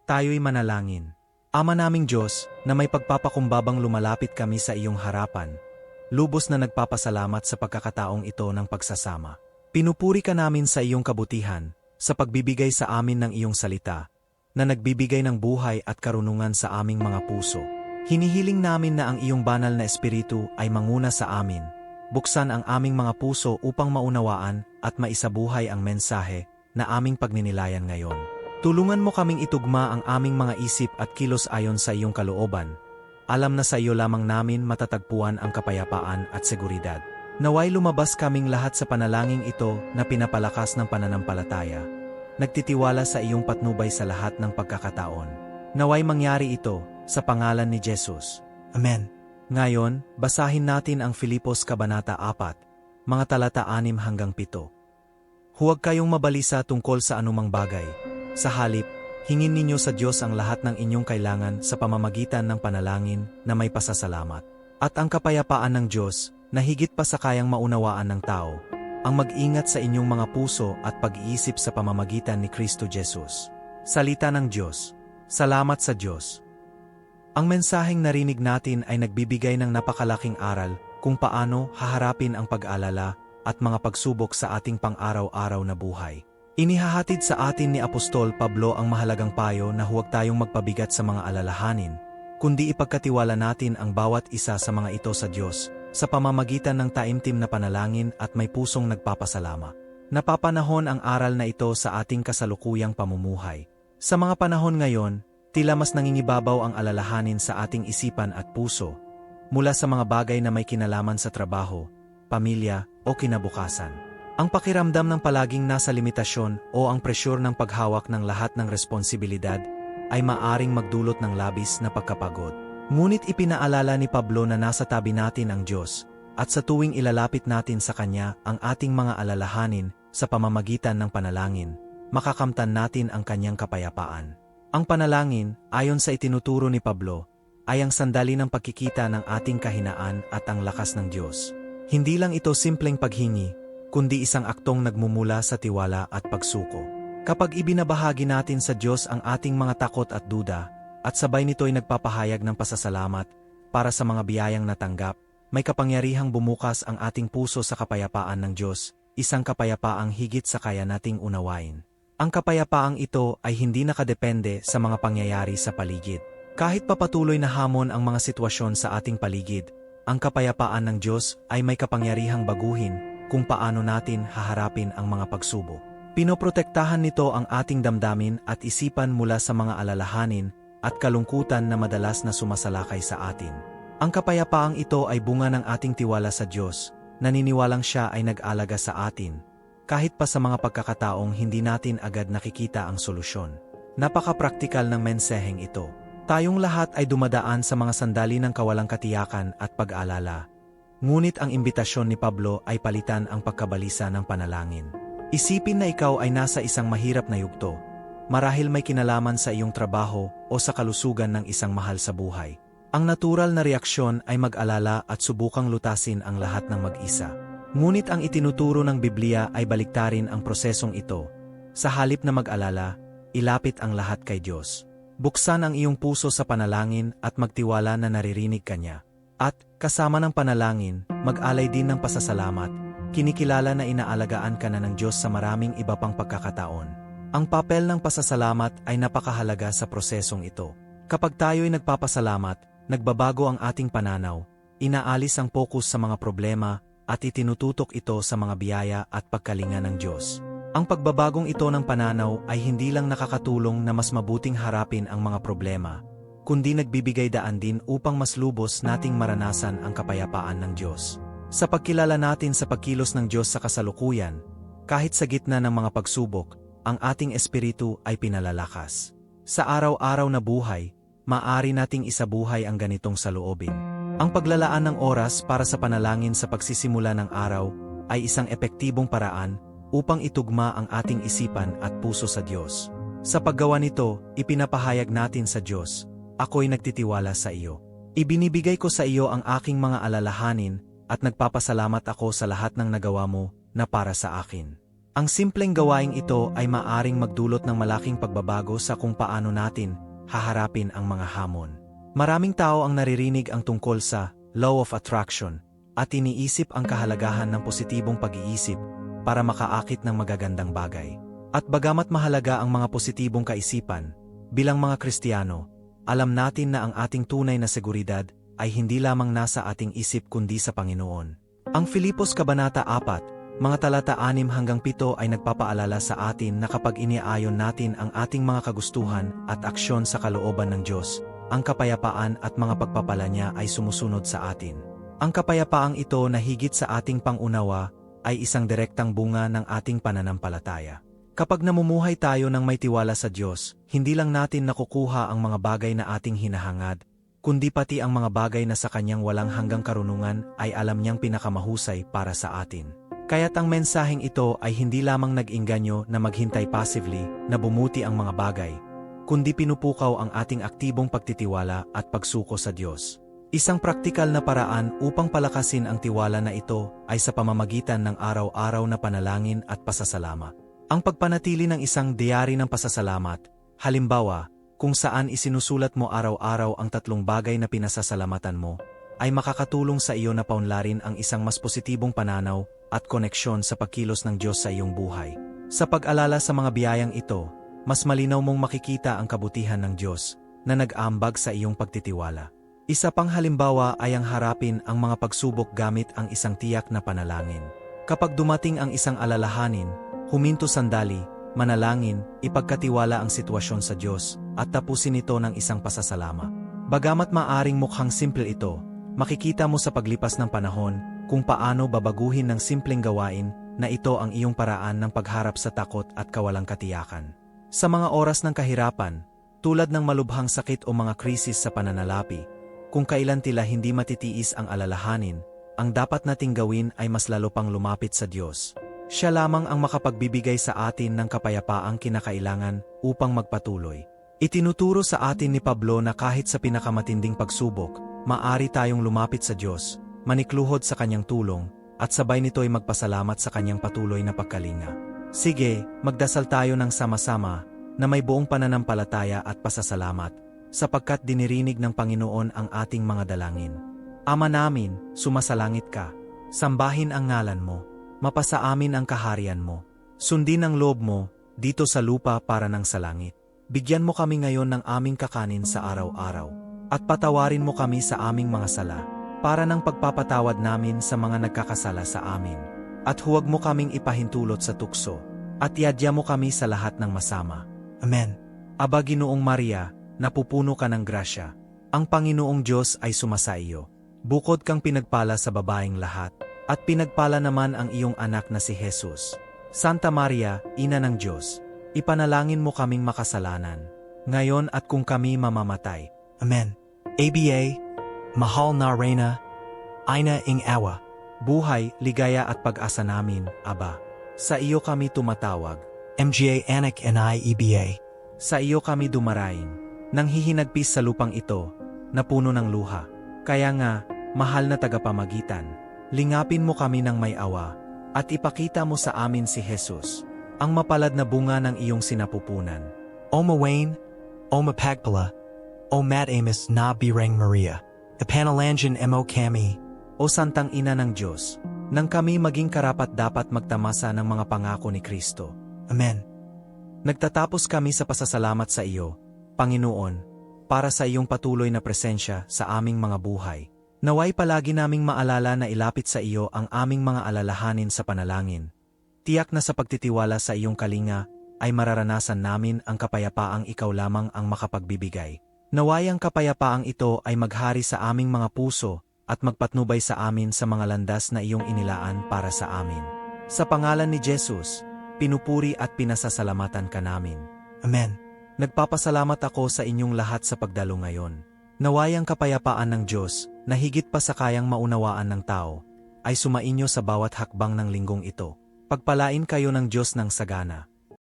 Tayo'y manalangin. Ama naming Diyos, na may pagpapakumbabang lumalapit kami sa iyong harapan, lubos na nagpapasalamat sa pagkakataong ito ng pagsasama. Pinupuri ka namin sa iyong kabutihan, sa pagbibigay sa amin ng iyong salita, na nagbibigay ng buhay at karunungan sa aming mga puso. Hinihiling namin na ang iyong banal na espiritu ay manguna sa amin, buksan ang aming mga puso upang maunawaan at maisabuhay ang mensahe na aming pagninilayan ngayon. Tulungan mo kaming itugma ang aming mga isip at kilos ayon sa iyong kalooban. Alam na sa iyo lamang namin matatagpuan ang kapayapaan at seguridad. Naway lumabas kaming lahat sa panalangin ito na pinapalakas ng pananampalataya. Nagtitiwala sa iyong patnubay sa lahat ng pagkakataon. Naway mangyari ito sa pangalan ni Jesus. Amen. Ngayon, basahin natin ang Filipos Kabanata 4, mga talata 6 hanggang 7. Huwag kayong mabalisa tungkol sa anumang bagay. Sa halip, hingin ninyo sa Diyos ang lahat ng inyong kailangan sa pamamagitan ng panalangin na may pasasalamat. At ang kapayapaan ng Diyos, na higit pa sa kayang maunawaan ng tao, ang mag-ingat sa inyong mga puso at pag-iisip sa pamamagitan ni Kristo Jesus. Salita ng Diyos. Salamat sa Diyos. Ang mensaheng narinig natin ay nagbibigay ng napakalaking aral kung paano haharapin ang pag-alala at mga pagsubok sa ating pang-araw-araw na buhay. Inihahatid sa atin ni Apostol Pablo ang mahalagang payo na huwag tayong magpabigat sa mga alalahanin, kundi ipagkatiwala natin ang bawat isa sa mga ito sa Diyos, sa pamamagitan ng taimtim na panalangin at may pusong nagpapasalamat. Napapanahon ang aral na ito sa ating kasalukuyang pamumuhay. Sa mga panahon ngayon, tila mas nangingibabaw ang alalahanin sa ating isipan at puso, mula sa mga bagay na may kinalaman sa trabaho, pamilya o kinabukasan. Ang pakiramdam ng palaging nasa limitasyon o ang presyur ng paghawak ng lahat ng responsibilidad ay maaring magdulot ng labis na pagkapagod. Ngunit ipinaalala ni Pablo na nasa tabi natin ang Diyos, at sa tuwing ilalapit natin sa Kanya ang ating mga alalahanin sa pamamagitan ng panalangin, makakamtan natin ang Kanyang kapayapaan. Ang panalangin, ayon sa itinuturo ni Pablo, ay ang sandali ng pagkikita ng ating kahinaan at ang lakas ng Diyos. Hindi lang ito simpleng paghingi, kundi isang aktong nagmumula sa tiwala at pagsuko. Kapag ibinabahagi natin sa Diyos ang ating mga takot at duda, at sabay nito'y nagpapahayag ng pasasalamat para sa mga biyayang natanggap, may kapangyarihang bumukas ang ating puso sa kapayapaan ng Diyos, isang kapayapaang higit sa kaya nating unawain. Ang kapayapaang ito ay hindi nakadepende sa mga pangyayari sa paligid. Kahit papatuloy na hamon ang mga sitwasyon sa ating paligid, ang kapayapaan ng Diyos ay may kapangyarihang baguhin kung paano natin haharapin ang mga pagsubok. Pinoprotektahan nito ang ating damdamin at isipan mula sa mga alalahanin at kalungkutan na madalas na sumasalakay sa atin. Ang kapayapaang ito ay bunga ng ating tiwala sa Diyos, naniniwalang Siya ay nag-alaga sa atin, kahit pa sa mga pagkakataong hindi natin agad nakikita ang solusyon. Napaka-praktikal ng mensaheng ito. Tayong lahat ay dumadaan sa mga sandali ng kawalang katiyakan at pag-alala. Ngunit ang imbitasyon ni Pablo ay palitan ang pagkabalisa ng panalangin. Isipin na ikaw ay nasa isang mahirap na yugto, marahil may kinalaman sa iyong trabaho o sa kalusugan ng isang mahal sa buhay. Ang natural na reaksyon ay mag-alala at subukang lutasin ang lahat ng mag-isa. Ngunit ang itinuturo ng Biblia ay baliktarin ang prosesong ito. Sa halip na mag-alala, ilapit ang lahat kay Diyos. Buksan ang iyong puso sa panalangin at magtiwala na naririnig ka niya. At, kasama ng panalangin, mag-alay din ng pasasalamat, kinikilala na inaalagaan ka na ng Diyos sa maraming iba pang pagkakataon. Ang papel ng pasasalamat ay napakahalaga sa prosesong ito. Kapag tayo'y nagpapasalamat, nagbabago ang ating pananaw, inaalis ang focus sa mga problema, at itinututok ito sa mga biyaya at pagkalinga ng Diyos. Ang pagbabagong ito ng pananaw ay hindi lang nakakatulong na mas mabuting harapin ang mga problema, kundi nagbibigay daan din upang mas lubos nating maranasan ang kapayapaan ng Diyos. Sa pagkilala natin sa pagkilos ng Diyos sa kasalukuyan, kahit sa gitna ng mga pagsubok, ang ating espiritu ay pinalalakas. Sa araw-araw na buhay, maaari nating isabuhay ang ganitong saloobin. Ang paglalaan ng oras para sa panalangin sa pagsisimula ng araw ay isang epektibong paraan upang itugma ang ating isipan at puso sa Diyos. Sa paggawa nito, ipinapahayag natin sa Diyos, "Ako'y nagtitiwala sa iyo. Ibinibigay ko sa iyo ang aking mga alalahanin at nagpapasalamat ako sa lahat ng nagawa mo na para sa akin." Ang simpleng gawaing ito ay maaring magdulot ng malaking pagbabago sa kung paano natin haharapin ang mga hamon. Maraming tao ang naririnig ang tungkol sa law of attraction at iniisip ang kahalagahan ng positibong pag-iisip para makaakit ng magagandang bagay. At bagamat mahalaga ang mga positibong kaisipan, bilang mga Kristiyano, alam natin na ang ating tunay na seguridad ay hindi lamang nasa ating isip kundi sa Panginoon. Ang Filipos Kabanata 4, mga talata 6 hanggang 7 ay nagpapaalala sa atin na kapag iniaayon natin ang ating mga kagustuhan at aksyon sa kalooban ng Diyos, ang kapayapaan at mga pagpapala niya ay sumusunod sa atin. Ang kapayapaang ito na higit sa ating pangunawa ay isang direktang bunga ng ating pananampalataya. Kapag namumuhay tayo ng may tiwala sa Diyos, hindi lang natin nakukuha ang mga bagay na ating hinahangad, kundi pati ang mga bagay na sa kanyang walang hanggang karunungan ay alam niyang pinakamahusay para sa atin. Kaya't ang mensaheng ito ay hindi lamang nag-inganyo na maghintay passively na bumuti ang mga bagay, kundi pinupukaw ang ating aktibong pagtitiwala at pagsuko sa Diyos. Isang praktikal na paraan upang palakasin ang tiwala na ito ay sa pamamagitan ng araw-araw na panalangin at pasasalamat. Ang pagpanatili ng isang diary ng pasasalamat, halimbawa, kung saan isinusulat mo araw-araw ang 3 bagay na pinasasalamatan mo, ay makakatulong sa iyo na paunlarin ang isang mas positibong pananaw at koneksyon sa pagkilos ng Diyos sa iyong buhay. Sa pag-alala sa mga biyayang ito, mas malinaw mong makikita ang kabutihan ng Diyos na nag-aambag sa iyong pagtitiwala. Isa pang halimbawa ay ang harapin ang mga pagsubok gamit ang isang tiyak na panalangin. Kapag dumating ang isang alalahanin, huminto sandali, manalangin, ipagkatiwala ang sitwasyon sa Diyos, at tapusin ito ng isang pasasalamat. Bagamat maaring mukhang simple ito, makikita mo sa paglipas ng panahon kung paano babaguhin ng simpleng gawain na ito ang iyong paraan ng pagharap sa takot at kawalang katiyakan. Sa mga oras ng kahirapan, tulad ng malubhang sakit o mga krisis sa pananalapi, kung kailan tila hindi matitiis ang alalahanin, ang dapat nating gawin ay mas lalo pang lumapit sa Diyos. Siya lamang ang makapagbibigay sa atin ng kapayapaang kinakailangan upang magpatuloy. Itinuturo sa atin ni Pablo na kahit sa pinakamatinding pagsubok, maaari tayong lumapit sa Diyos, manikluhod sa kanyang tulong, at sabay nito'y magpasalamat sa kanyang patuloy na pagkalinga. Sige, magdasal tayo ng sama-sama na may buong pananampalataya at pasasalamat, sapagkat dinirinig ng Panginoon ang ating mga dalangin. Ama namin, sumasalangit ka. Sambahin ang ngalan mo. Mapasa amin ang kaharian mo. Sundin ang loob mo, dito sa lupa para ng sa langit. Bigyan mo kami ngayon ng aming kakanin sa araw-araw. At patawarin mo kami sa aming mga sala, para ng pagpapatawad namin sa mga nagkakasala sa amin. At huwag mo kaming ipahintulot sa tukso, at iadya mo kami sa lahat ng masama. Amen. Aba Ginoong Maria, napupuno ka ng grasya. Ang Panginoong Diyos ay sumasa iyo. Bukod kang pinagpala sa babaeng lahat, at pinagpala naman ang iyong anak na si Jesus. Santa Maria, Ina ng Diyos, ipanalangin mo kaming makasalanan, ngayon at kung kami mamamatay. Amen. ABA, Mahal na Reyna, Ina ing Awa, buhay, ligaya at pag-asa namin, Aba. Sa iyo kami tumatawag. MGA Anak and EBA. Sa iyo kami dumaraing, nang hihinagpis sa lupang ito, na puno ng luha. Kaya nga, mahal na tagapamagitan, lingapin mo kami ng may awa, at ipakita mo sa amin si Jesus, ang mapalad na bunga ng iyong sinapupunan. O Mawain, O Mapagpala, O Mat Amos na Birang Maria, Kapanalangan mo kami, O Santang Ina ng Diyos, nang kami maging karapat-dapat magtamasa ng mga pangako ni Kristo. Amen. Nagtatapos kami sa pasasalamat sa iyo, Panginoon, para sa iyong patuloy na presensya sa aming mga buhay. Naway palagi naming maalala na ilapit sa iyo ang aming mga alalahanin sa panalangin. Tiyak na sa pagtitiwala sa iyong kalinga, ay mararanasan namin ang kapayapaang ikaw lamang ang makapagbibigay. Naway ang kapayapaang ito ay maghari sa aming mga puso at magpatnubay sa amin sa mga landas na iyong inilaan para sa amin. Sa pangalan ni Jesus, pinupuri at pinasasalamatan ka namin. Amen. Nagpapasalamat ako sa inyong lahat sa pagdalo ngayon. Naway ang kapayapaan ng Diyos, na higit pa sa kayang maunawaan ng tao, ay sumainyo sa bawat hakbang ng linggong ito. Pagpalain kayo ng Diyos ng sagana.